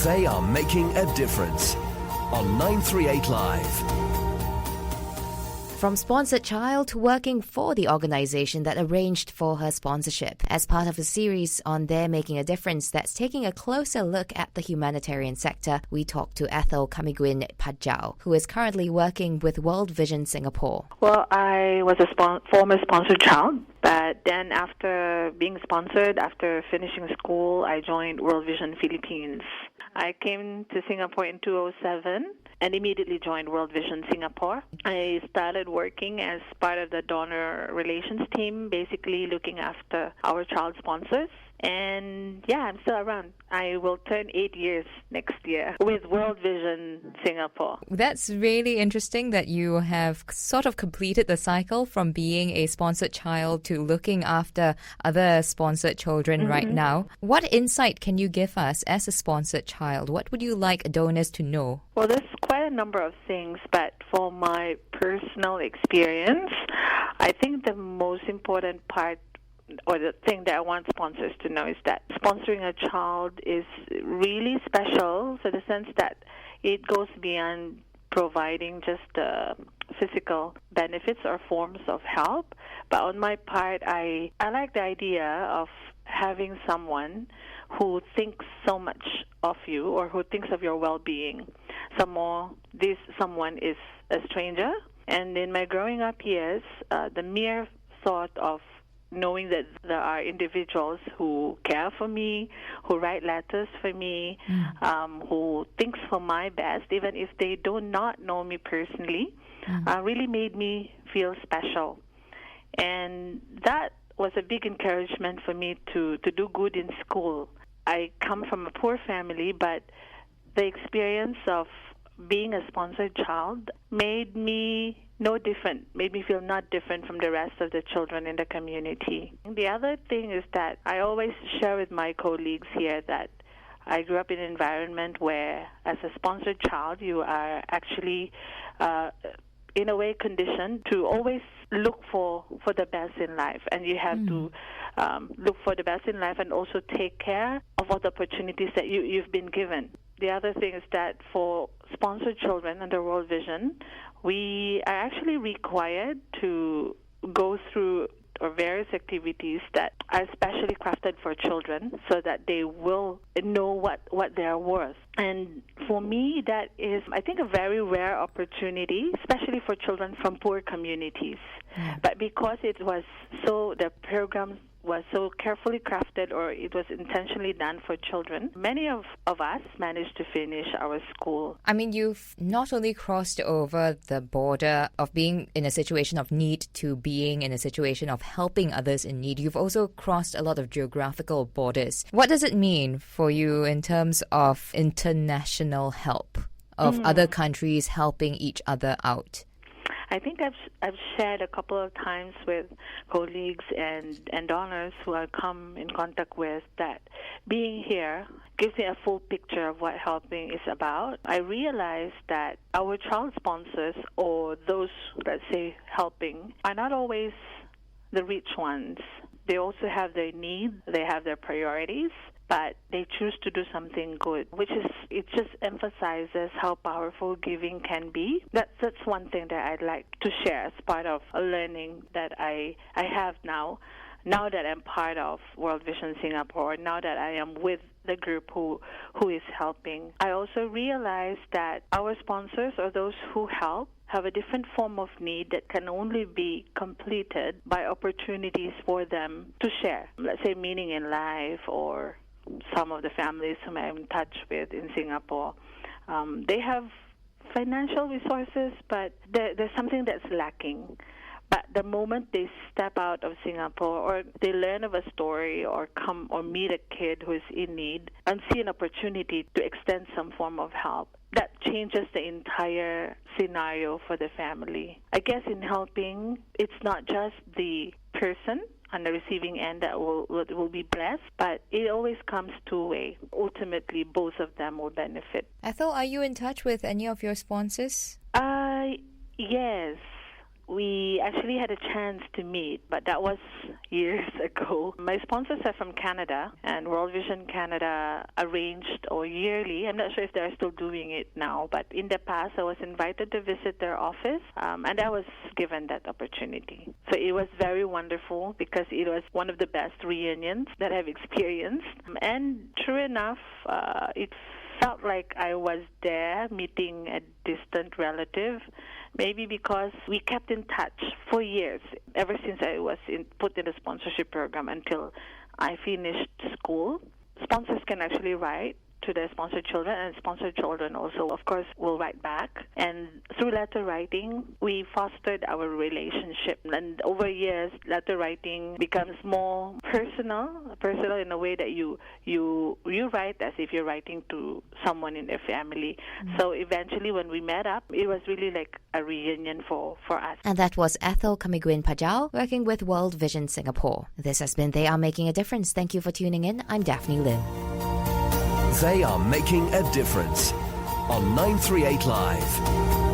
They are making a difference on 938 Live. From sponsored child to working for the organisation that arranged for her sponsorship. As part of a series on They're Making a Difference that's taking a closer look at the humanitarian sector, we talked to Ethel Camiguin Pajao, who is currently working with World Vision Singapore. Well, I was a former sponsored child, but then after being sponsored, after finishing school, I joined World Vision Philippines. I came to Singapore in 2007 and immediately joined World Vision Singapore. I started working as part of the donor relations team, basically looking after our child sponsors. And yeah, I'm still around. I will turn 8 years next year with World Vision Singapore. That's really interesting that you have sort of completed the cycle from being a sponsored child to looking after other sponsored children right now. What insight can you give us as a sponsored child? What would you like donors to know? Well, there's quite a number of things, but for my personal experience, I think the most important part or the thing that I want sponsors to know is that sponsoring a child is really special for the sense that it goes beyond providing just physical benefits or forms of help. But on my part, I like the idea of having someone who thinks so much of you or who thinks of your well-being. This someone is a stranger. And in my growing up years, the mere thought of knowing that there are individuals who care for me, who write letters for me, who thinks for my best, even if they do not know me personally, really made me feel special. And that was a big encouragement for me to do good in school. I come from a poor family, but the experience of being a sponsored child made me feel not different from the rest of the children in the community. The other thing is that I always share with my colleagues here that I grew up in an environment where, as a sponsored child, you are actually, in a way, conditioned to always look for the best in life. And you have to look for the best in life and also take care of all the opportunities that you've been given. The other thing is that for sponsored children under World Vision, we are actually required to go through various activities that are specially crafted for children so that they will know what they're worth. And for me, that is, I think, a very rare opportunity, especially for children from poor communities. But because the program was so carefully crafted, or it was intentionally done for children, many of us managed to finish our school. I mean, you've not only crossed over the border of being in a situation of need to being in a situation of helping others in need, you've also crossed a lot of geographical borders. What does it mean for you in terms of international help, of other countries helping each other out? I think I've shared a couple of times with colleagues and donors who I come in contact with that being here gives me a full picture of what helping is about. I realize that our child sponsors, or those, let's say, helping, are not always the rich ones. They also have their needs, they have their priorities, but they choose to do something good, it just emphasizes how powerful giving can be. That's one thing that I'd like to share as part of a learning that I have now that I'm part of World Vision Singapore, now that I am with the group who is helping. I also realize that our sponsors, or those who help, have a different form of need that can only be completed by opportunities for them to share, let's say, meaning in life, or some of the families whom I'm in touch with in Singapore. They have financial resources, but there's something that's lacking. But the moment they step out of Singapore, or they learn of a story, or come or meet a kid who is in need and see an opportunity to extend some form of help, that changes the entire scenario for the family. I guess in helping, it's not just the person on the receiving end that will be blessed, but it always comes two-way. Ultimately, both of them will benefit. Ethel, are you in touch with any of your sponsors? Yes. we actually had a chance to meet, but that was years ago. My sponsors are from Canada, and World Vision Canada arranged, or yearly, I'm not sure if they're still doing it now, but in the past I was invited to visit their office, and I was given that opportunity. So it was very wonderful because it was one of the best reunions that I've experienced. And true enough, it felt like I was there meeting a distant relative, maybe because we kept in touch for years, ever since I was put in the sponsorship program until I finished school. Sponsors can actually write to their sponsored children, and sponsored children also, of course, will write back. And through letter writing, we fostered our relationship. And over years, letter writing becomes more personal in a way that you write as if you're writing to someone in their family. So eventually, when we met up, it was really like a reunion for us. And that was Ethel Camiguin Pajao, working with World Vision Singapore. This has been They Are Making a Difference. Thank you for tuning in. I'm Daphne Lim. They are making a difference on 938 Live.